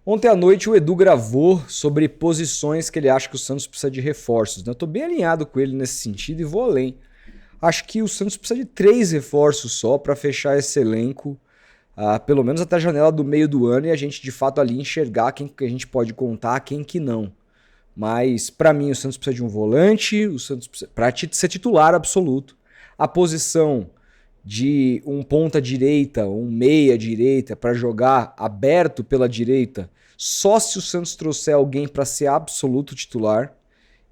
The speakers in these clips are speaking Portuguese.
Ontem à noite o Edu gravou sobre posições que ele acha que o Santos precisa de reforços, né? Eu tô bem alinhado com ele nesse sentido e vou além. Acho que o Santos precisa de 3 reforços só para fechar esse elenco, pelo menos até a janela do meio do ano, e a gente de fato ali enxergar quem que a gente pode contar, quem que não. Mas para mim o Santos precisa de um volante, o Santos precisa, para ser titular absoluto. A posição de um ponta direita, um meia direita para jogar aberto pela direita, só se o Santos trouxer alguém para ser absoluto titular.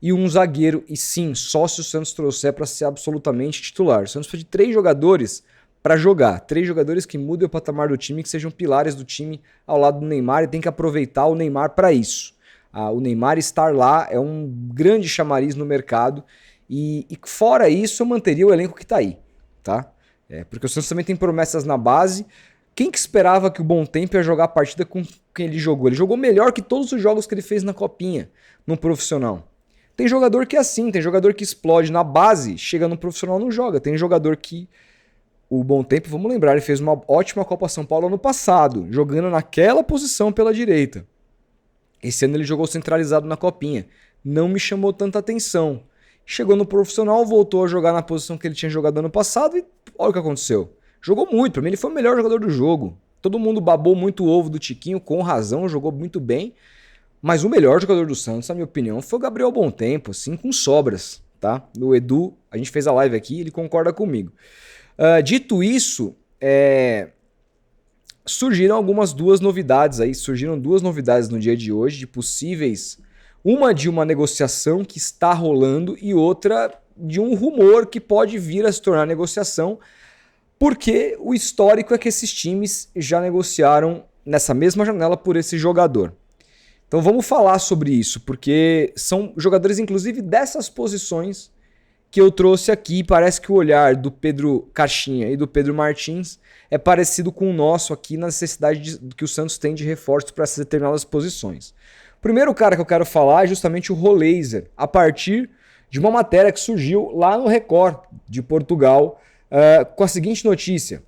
E um zagueiro, e sim, só se o Santos trouxer para ser absolutamente titular. O Santos precisa de 3 jogadores para jogar, 3 jogadores que mudem o patamar do time, que sejam pilares do time ao lado do Neymar, e tem que aproveitar o Neymar para isso. O Neymar estar lá é um grande chamariz no mercado, e fora isso eu manteria o elenco que está aí, tá? Porque o Santos também tem promessas na base. Quem que esperava que o Bontempo ia jogar a partida com quem ele jogou? Ele jogou melhor que todos os jogos que ele fez na Copinha, no profissional. Tem jogador que é assim, tem jogador que explode na base, chega no profissional não joga. Tem jogador que, o Bontempo, vamos lembrar, ele fez uma ótima Copa São Paulo ano passado, jogando naquela posição pela direita. Esse ano ele jogou centralizado na Copinha. Não me chamou tanta atenção. Chegou no profissional, voltou a jogar na posição que ele tinha jogado ano passado e olha o que aconteceu. Jogou muito, pra mim ele foi o melhor jogador do jogo. Todo mundo babou muito o ovo do Tiquinho, com razão, jogou muito bem. Mas o melhor jogador do Santos, na minha opinião, foi o Gabriel Bontempo, assim, com sobras, tá? O Edu, a gente fez a live aqui, ele concorda comigo. Dito isso, surgiram duas novidades aí, surgiram 2 novidades no dia de hoje, de possíveis, uma de uma negociação que está rolando e outra de um rumor que pode vir a se tornar negociação, porque o histórico é que esses times já negociaram nessa mesma janela por esse jogador. Então vamos falar sobre isso, porque são jogadores inclusive dessas posições que eu trouxe aqui. Parece que o olhar do Pedro Caixinha e do Pedro Martins é parecido com o nosso aqui na necessidade que o Santos tem de reforços para essas determinadas posições. O primeiro cara que eu quero falar é justamente o Roleiser, a partir de uma matéria que surgiu lá no Record de Portugal, com a seguinte notícia: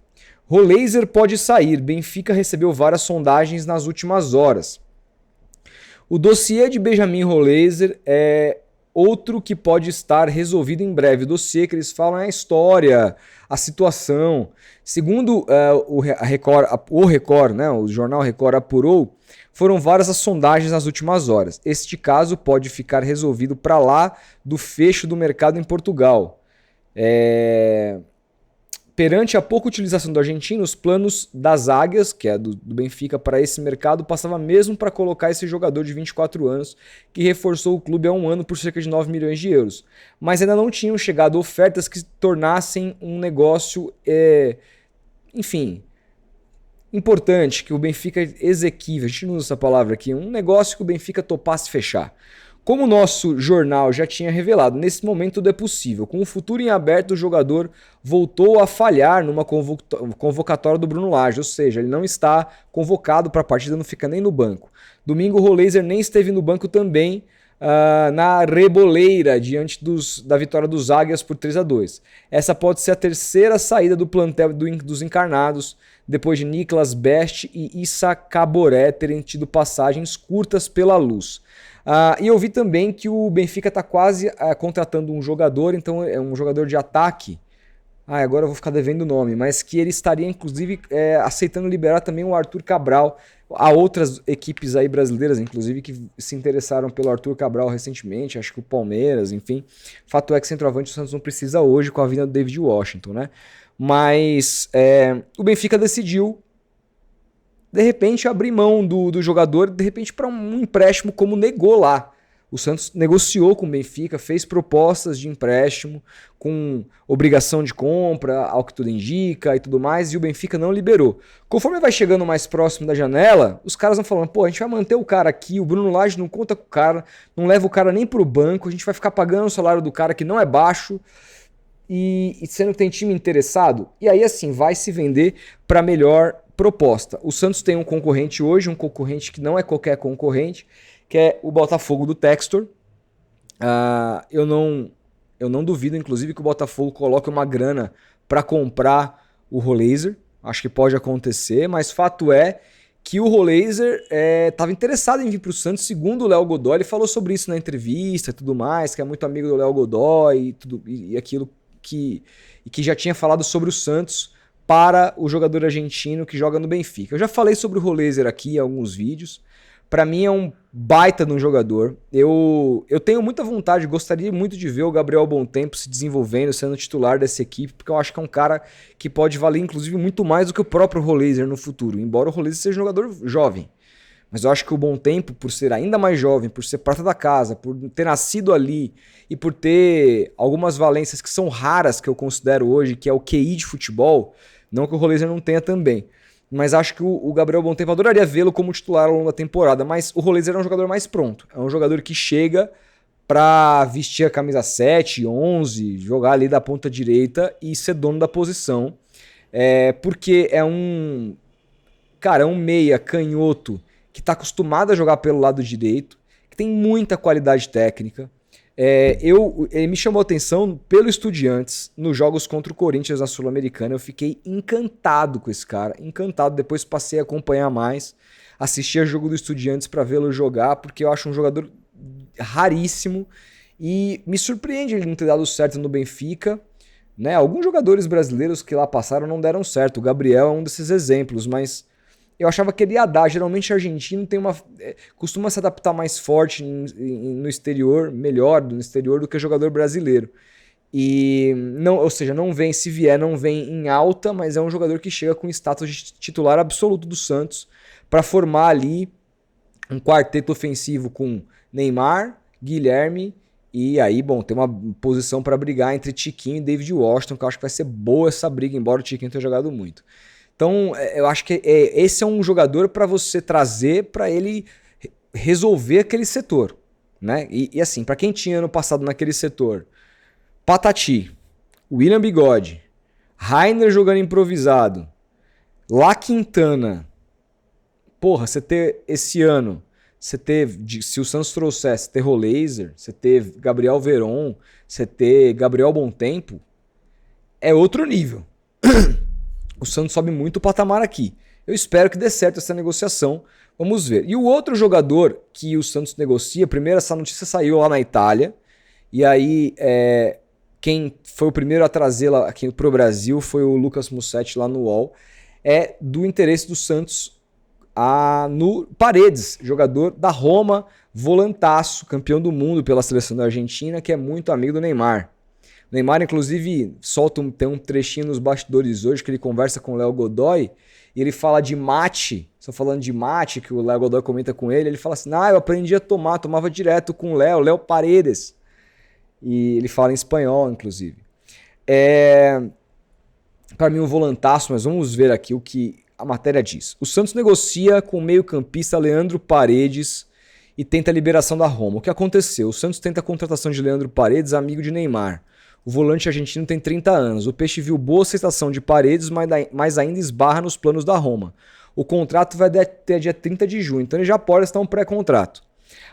Roleiser pode sair, Benfica recebeu várias sondagens nas últimas horas. O dossiê de Benjamin Roleiser é outro que pode estar resolvido em breve. O dossiê que eles falam é a história, a situação. Segundo o Record, né, o jornal Record apurou, foram várias as sondagens nas últimas horas. Este caso pode ficar resolvido para lá do fecho do mercado em Portugal. Perante a pouca utilização do argentino, os planos das Águias, que é do Benfica, para esse mercado, passava mesmo para colocar esse jogador de 24 anos, que reforçou o clube há um ano por cerca de 9 milhões de euros. Mas ainda não tinham chegado ofertas que tornassem um negócio, enfim, importante, que o Benfica exequível, a gente não usa essa palavra aqui, um negócio que o Benfica topasse fechar. Como o nosso jornal já tinha revelado, nesse momento tudo é possível. Com o futuro em aberto, o jogador voltou a falhar numa convocatória do Bruno Lage, ou seja, ele não está convocado para a partida, não fica nem no banco. Domingo, o Roleiser nem esteve no banco também, na reboleira, diante da vitória dos Águias por 3-2. Essa pode ser a terceira saída do plantel dos encarnados, depois de Nicolas Best e Issa Caboré terem tido passagens curtas pela Luz. E eu vi também que o Benfica está quase contratando um jogador, então é um jogador de ataque. Agora eu vou ficar devendo o nome, mas que ele estaria inclusive aceitando liberar também o Arthur Cabral. Há outras equipes aí brasileiras, inclusive, que se interessaram pelo Arthur Cabral recentemente, acho que o Palmeiras, enfim. Fato é que centroavante o Santos não precisa hoje com a vinda do David Washington, né? Mas o Benfica decidiu, de repente, abrir mão do jogador, de repente, para um empréstimo, como negou lá. O Santos negociou com o Benfica, fez propostas de empréstimo com obrigação de compra, ao que tudo indica e tudo mais, e o Benfica não liberou. Conforme vai chegando mais próximo da janela, os caras vão falando, pô, a gente vai manter o cara aqui, o Bruno Lage não conta com o cara, não leva o cara nem pro banco, a gente vai ficar pagando o salário do cara que não é baixo, e sendo que tem time interessado, e aí assim, vai se vender para melhor proposta. O Santos tem um concorrente hoje, um concorrente que não é qualquer concorrente, que é o Botafogo do Textor. Eu não duvido, inclusive, que o Botafogo coloque uma grana para comprar o Roleiser. Acho que pode acontecer, mas fato é que o Rolaser estava interessado em vir para o Santos, segundo o Léo Godoy. Ele falou sobre isso na entrevista e tudo mais, que é muito amigo do Léo Godoy e aquilo que já tinha falado sobre o Santos para o jogador argentino que joga no Benfica. Eu já falei sobre o Rolaser aqui em alguns vídeos. Para mim é um baita de um jogador. Eu tenho muita vontade, gostaria muito de ver o Gabriel Bontempo se desenvolvendo, sendo titular dessa equipe, porque eu acho que é um cara que pode valer, inclusive, muito mais do que o próprio Rolaser no futuro, embora o Rolaser seja um jogador jovem. Mas eu acho que o Bontempo, por ser ainda mais jovem, por ser prata da casa, por ter nascido ali e por ter algumas valências que são raras que eu considero hoje, que é o QI de futebol, não que o Rolaser não tenha também. Mas acho que o Gabriel Bontempo, adoraria vê-lo como titular ao longo da temporada, mas o Rolaser é um jogador mais pronto. É um jogador que chega para vestir a camisa 7, 11, jogar ali da ponta direita e ser dono da posição. Porque é um meia canhoto que está acostumado a jogar pelo lado direito, que tem muita qualidade técnica. Ele me chamou a atenção pelo Estudiantes nos jogos contra o Corinthians na Sul-Americana. Eu fiquei encantado com esse cara, encantado. Depois passei a acompanhar mais, assistir a jogo do Estudiantes para vê-lo jogar, porque eu acho um jogador raríssimo e me surpreende ele não ter dado certo no Benfica, né? Alguns jogadores brasileiros que lá passaram não deram certo. O Gabriel é um desses exemplos, mas eu achava que ele ia dar. Geralmente o argentino costuma se adaptar mais forte no exterior, melhor no exterior do que o jogador brasileiro. E não vem, se vier, não vem em alta, mas é um jogador que chega com status de titular absoluto do Santos para formar ali um quarteto ofensivo com Neymar, Guilherme e aí, tem uma posição para brigar entre Tiquinho e David Washington, que eu acho que vai ser boa essa briga, embora o Tiquinho tenha jogado muito. Então, eu acho que esse é um jogador para você trazer para ele resolver aquele setor, né? E assim, para quem tinha ano passado naquele setor, Patati, William Bigode, Rainer jogando improvisado, La Quintana, você ter esse ano, você ter, se o Santos trouxesse, ter Rolaser, você ter Gabriel Veron, você ter Gabriel Bontempo, é outro nível. O Santos sobe muito o patamar aqui. Eu espero que dê certo essa negociação. Vamos ver. E o outro jogador que o Santos negocia, primeiro essa notícia saiu lá na Itália, e aí quem foi o primeiro a trazê-la aqui para o Brasil foi o Lucas Mussetti lá no UOL, é do interesse do Santos no Paredes, jogador da Roma, volantaço, campeão do mundo pela seleção da Argentina, que é muito amigo do Neymar. O Neymar, inclusive, tem um trechinho nos bastidores hoje que ele conversa com o Léo Godoy e ele fala de mate. Estou falando de mate, que o Léo Godoy comenta com ele. Ele fala assim: eu aprendi a tomava direto com o Léo Paredes. E ele fala em espanhol, inclusive. Para mim, um volantaço, mas vamos ver aqui o que a matéria diz. O Santos negocia com o meio-campista Leandro Paredes e tenta a liberação da Roma. O que aconteceu? O Santos tenta a contratação de Leandro Paredes, amigo de Neymar. O volante argentino tem 30 anos. O Peixe viu boa aceitação de Paredes, mas ainda esbarra nos planos da Roma. O contrato vai até dia 30 de junho, então ele já pode estar um pré-contrato.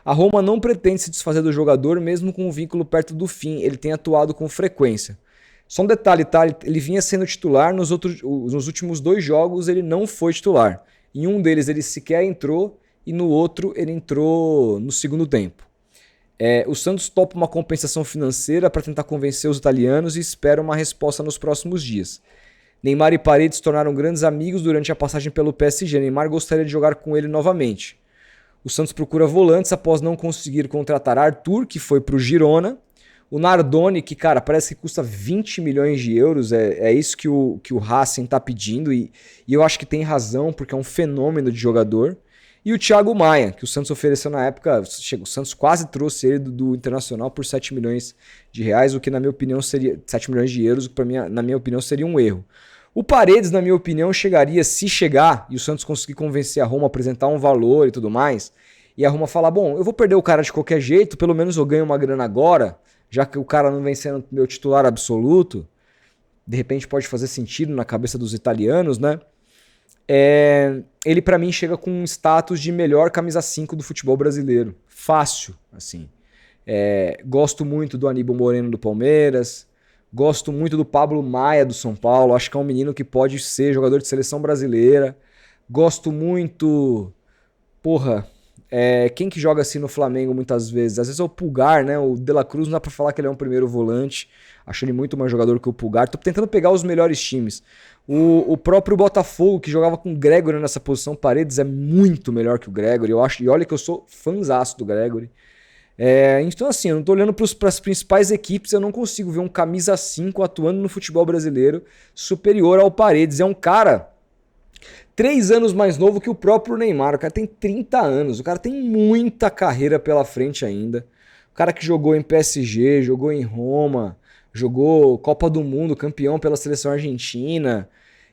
A Roma não pretende se desfazer do jogador, mesmo com o vínculo perto do fim. Ele tem atuado com frequência. Só um detalhe, tá? Ele vinha sendo titular nos últimos 2 jogos, ele não foi titular. Em um deles ele sequer entrou e no outro ele entrou no segundo tempo. O Santos topa uma compensação financeira para tentar convencer os italianos e espera uma resposta nos próximos dias. Neymar e Paredes se tornaram grandes amigos durante a passagem pelo PSG. Neymar gostaria de jogar com ele novamente. O Santos procura volantes após não conseguir contratar Arthur, que foi para o Girona. O Nardoni, que, parece que custa 20 milhões de euros. É isso que o Racing está pedindo e eu acho que tem razão, porque é um fenômeno de jogador. E o Thiago Maia, que o Santos ofereceu na época, o Santos quase trouxe ele do Internacional por 7 milhões de reais, o que na minha opinião seria 7 milhões de euros, o que na minha opinião seria um erro. O Paredes, na minha opinião, chegaria, se chegar, e o Santos conseguir convencer a Roma a apresentar um valor e tudo mais, e a Roma falar, eu vou perder o cara de qualquer jeito, pelo menos eu ganho uma grana agora, já que o cara não vem sendo meu titular absoluto, de repente pode fazer sentido na cabeça dos italianos, né? Ele pra mim chega com um status de melhor camisa 5 do futebol brasileiro. Fácil, assim. Gosto muito do Aníbal Moreno do Palmeiras, gosto muito do Pablo Maia do São Paulo, acho que é um menino que pode ser jogador de seleção brasileira. Gosto muito. Porra, quem que joga assim no Flamengo muitas vezes? Às vezes é o Pulgar, né? O De La Cruz não dá pra falar que ele é um primeiro volante. Acho ele muito mais jogador que o Pulgar. Tô tentando pegar os melhores times. O próprio Botafogo, que jogava com o Gregory nessa posição, Paredes é muito melhor que o Gregory, eu acho. E olha que eu sou fãzaço do Gregory. Então, assim, eu não tô olhando para as principais equipes, eu não consigo ver um camisa 5 atuando no futebol brasileiro superior ao Paredes. É um cara 3 anos mais novo que o próprio Neymar. O cara tem 30 anos, o cara tem muita carreira pela frente ainda. O cara que jogou em PSG, jogou em Roma, jogou Copa do Mundo, campeão pela seleção argentina.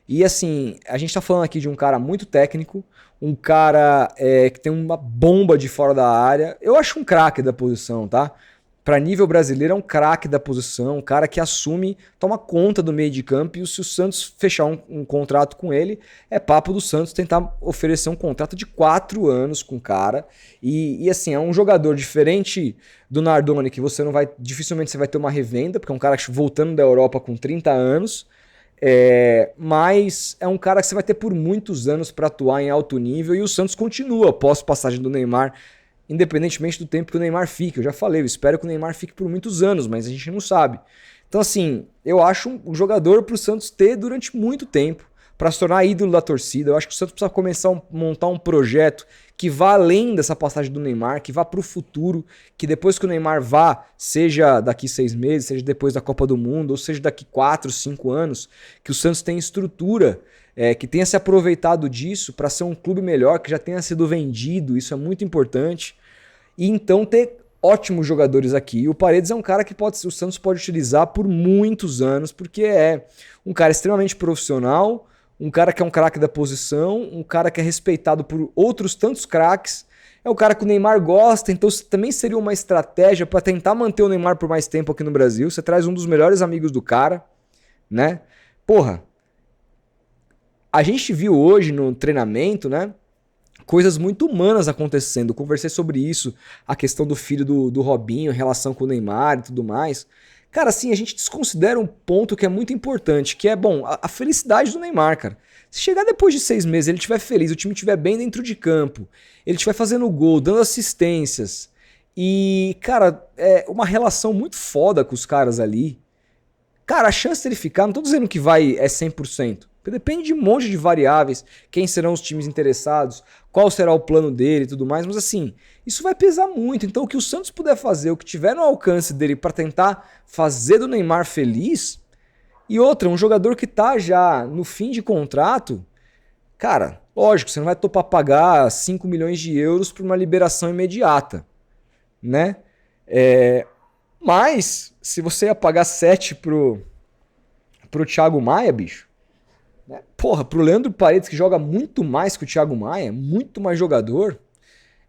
E assim, a gente tá falando aqui de um cara muito técnico, um cara que tem uma bomba de fora da área. Eu acho um craque da posição, tá? Para nível brasileiro é um craque da posição, um cara que assume, toma conta do meio de campo, e se o Santos fechar um contrato com ele, é papo do Santos tentar oferecer um contrato de 4 anos com o cara. E assim, é um jogador diferente do Nardoni, que você não vai, dificilmente você vai ter uma revenda, porque é um cara voltando da Europa com 30 anos. Mas é um cara que você vai ter por muitos anos para atuar em alto nível, e o Santos continua após a passagem do Neymar, independentemente do tempo que o Neymar fique. Eu já falei, eu espero que o Neymar fique por muitos anos, mas a gente não sabe. Então, assim, eu acho um jogador para o Santos ter durante muito tempo, para se tornar ídolo da torcida. Eu acho que o Santos precisa começar a montar um projeto que vá além dessa passagem do Neymar, que vá para o futuro, que depois que o Neymar vá, seja daqui 6 meses, seja depois da Copa do Mundo, ou seja daqui 4, 5 anos, que o Santos tenha estrutura, que tenha se aproveitado disso para ser um clube melhor, que já tenha sido vendido, isso é muito importante. E então ter ótimos jogadores aqui. E o Paredes é um cara que o Santos pode utilizar por muitos anos, porque é um cara extremamente profissional, um cara que é um craque da posição, um cara que é respeitado por outros tantos craques. É o cara que o Neymar gosta, então também seria uma estratégia para tentar manter o Neymar por mais tempo aqui no Brasil. Você traz um dos melhores amigos do cara, né? Porra, a gente viu hoje no treinamento, né? Coisas muito humanas acontecendo. Eu conversei sobre isso, a questão do filho do Robinho, em relação com o Neymar e tudo mais. Cara, assim, a gente desconsidera um ponto que é muito importante, que é, bom, a felicidade do Neymar, cara. Se chegar depois de 6 meses, ele estiver feliz, o time estiver bem dentro de campo, ele estiver fazendo gol, dando assistências, e, cara, é uma relação muito foda com os caras ali. Cara, a chance dele ficar, não tô dizendo que vai 100%, porque depende de um monte de variáveis, quem serão os times interessados, qual será o plano dele e tudo mais, mas assim, isso vai pesar muito. Então o que o Santos puder fazer, o que tiver no alcance dele para tentar fazer do Neymar feliz, e outra, um jogador que tá já no fim de contrato, cara, lógico, você não vai topar pagar 5 milhões de euros por uma liberação imediata, né? Mas, se você ia pagar 7 pro Thiago Maia, bicho, né? Porra, pro Leandro Paredes, que joga muito mais que o Thiago Maia, muito mais jogador,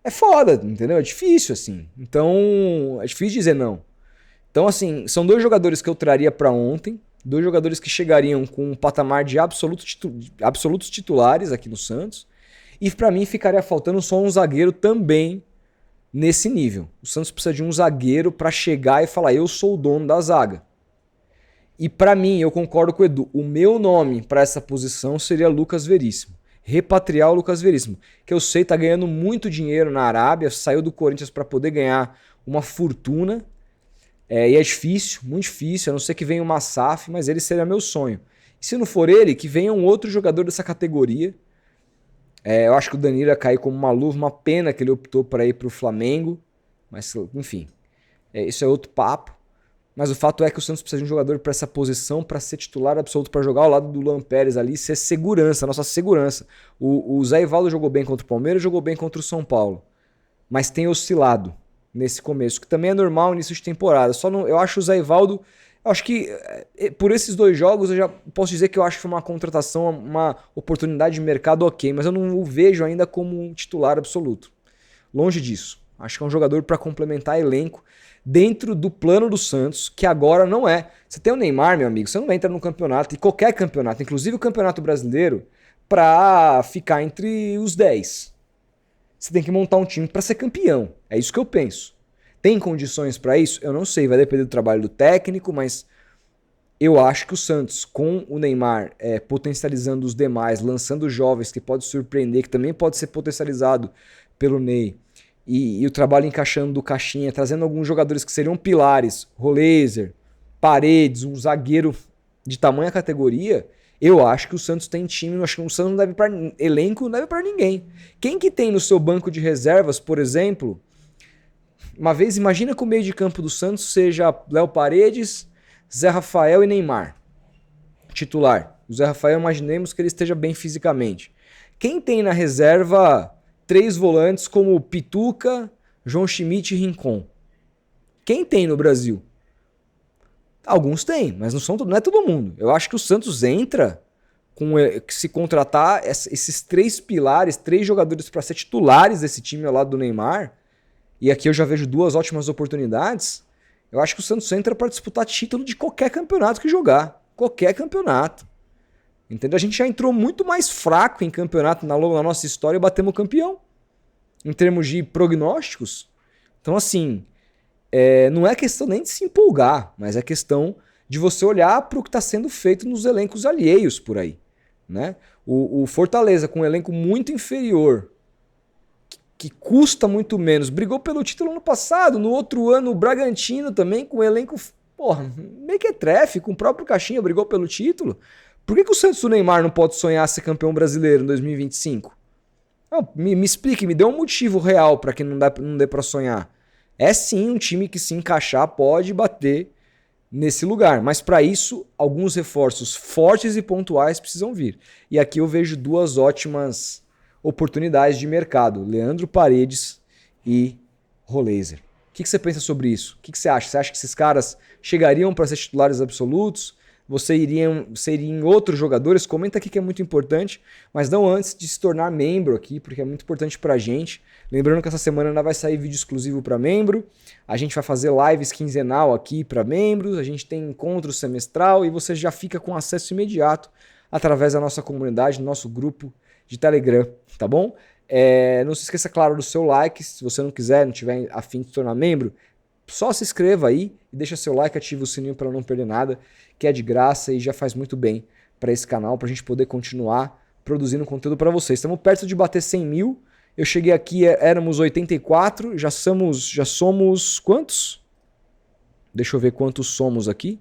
é foda, entendeu? É difícil, assim. Então, é difícil dizer não. Então, assim, são 2 jogadores que eu traria pra ontem, 2 jogadores que chegariam com um patamar de absolutos titulares aqui no Santos, e pra mim ficaria faltando só um zagueiro também nesse nível. O Santos precisa de um zagueiro pra chegar e falar, eu sou o dono da zaga. E pra mim, eu concordo com o Edu, o meu nome pra essa posição seria Lucas Veríssimo. Repatriar o Lucas Veríssimo, que eu sei tá ganhando muito dinheiro na Arábia, saiu do Corinthians pra poder ganhar uma fortuna. E é difícil, muito difícil, a não ser que venha uma SAF, mas ele seria meu sonho. E se não for ele, que venha um outro jogador dessa categoria. Eu acho que o Danilo ia cair como uma luva, uma pena que ele optou para ir pro Flamengo. Mas, enfim, isso é outro papo. Mas o fato é que o Santos precisa de um jogador para essa posição, para ser titular absoluto, para jogar ao lado do Luan Pérez ali, ser segurança, nossa segurança. O Zé Ivaldo jogou bem contra o Palmeiras, jogou bem contra o São Paulo. Mas tem oscilado nesse começo, que também é normal início de temporada. Só não, eu acho o Zé Ivaldo, eu acho que por esses 2 jogos eu já posso dizer que eu acho que foi uma contratação, uma oportunidade de mercado ok, mas eu não o vejo ainda como um titular absoluto. Longe disso. Acho que é um jogador para complementar elenco dentro do plano do Santos, que agora não é. Você tem o Neymar, meu amigo, você não entra no campeonato, e qualquer campeonato, inclusive o Campeonato Brasileiro, para ficar entre os 10. Você tem que montar um time para ser campeão. É isso que eu penso. Tem condições para isso? Eu não sei, vai depender do trabalho do técnico, mas Eu acho que o Santos, com o Neymar potencializando os demais, lançando jovens que pode surpreender, que também pode ser potencializado pelo Ney, e o trabalho encaixando do Caixinha, trazendo alguns jogadores que seriam pilares, Roleiser, Paredes, um zagueiro de tamanha categoria, eu acho que o Santos tem time, eu acho que o Santos não deve para elenco, não deve para ninguém. Quem que tem no seu banco de reservas, por exemplo, uma vez imagina que o meio de campo do Santos seja Léo Paredes, Zé Rafael e Neymar, titular. O Zé Rafael, imaginemos que ele esteja bem fisicamente. Quem tem na reserva 3 volantes como Pituca, João Schmidt e Rincon? Quem tem no Brasil? Alguns têm, mas não é todo mundo. Eu acho que o Santos entra se contratar esses 3 pilares, 3 jogadores para ser titulares desse time ao lado do Neymar, e aqui eu já vejo 2 ótimas oportunidades. Eu acho que o Santos entra para disputar título de qualquer campeonato que jogar. Qualquer campeonato. Entendeu? A gente já entrou muito mais fraco em campeonato na nossa história e batemos campeão. Em termos de prognósticos. Então, assim, não é questão nem de se empolgar, mas é questão de você olhar para o que está sendo feito nos elencos alheios por aí. Né? O Fortaleza, com um elenco muito inferior, que custa muito menos, brigou pelo título ano passado. No outro ano, o Bragantino também, com um elenco mequetrefe, com o próprio Caixinha, brigou pelo título. Por que o Santos do Neymar não pode sonhar ser campeão brasileiro em 2025? Não, me explique, me dê um motivo real para que não dê para sonhar. É sim um time que, se encaixar, pode bater nesse lugar, mas para isso alguns reforços fortes e pontuais precisam vir. E aqui eu vejo 2 ótimas oportunidades de mercado: Leandro Paredes e Roleiser. O que você pensa sobre isso? O que você acha? Você acha que esses caras chegariam para ser titulares absolutos? Você iria em outros jogadores? Comenta aqui que é muito importante, mas não antes de se tornar membro aqui, porque é muito importante pra gente. Lembrando que essa semana ainda vai sair vídeo exclusivo para membro, a gente vai fazer lives quinzenal aqui para membros, a gente tem encontro semestral e você já fica com acesso imediato através da nossa comunidade, do nosso grupo de Telegram, tá bom? Não se esqueça, claro, do seu like. Se você não quiser, não tiver a fim de se tornar membro, só se inscreva aí e deixa seu like, ativa o sininho para não perder nada, que é de graça e já faz muito bem para esse canal, para a gente poder continuar produzindo conteúdo para vocês. Estamos perto de bater 100 mil. Eu cheguei aqui, éramos 84, já somos quantos? Deixa eu ver quantos somos aqui.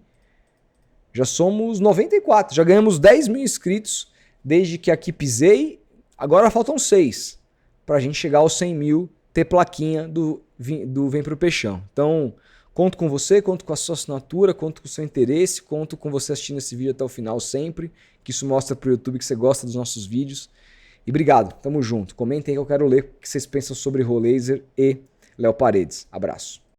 Já somos 94, já ganhamos 10 mil inscritos desde que aqui pisei. Agora faltam 6 para a gente chegar aos 100 mil, ter plaquinha do Vem Pro Peixão. Então, conto com você, conto com a sua assinatura, conto com o seu interesse, conto com você assistindo esse vídeo até o final sempre, que isso mostra pro YouTube que você gosta dos nossos vídeos. E obrigado, tamo junto. Comentem aí que eu quero ler o que vocês pensam sobre Roleiser e Léo Paredes. Abraço.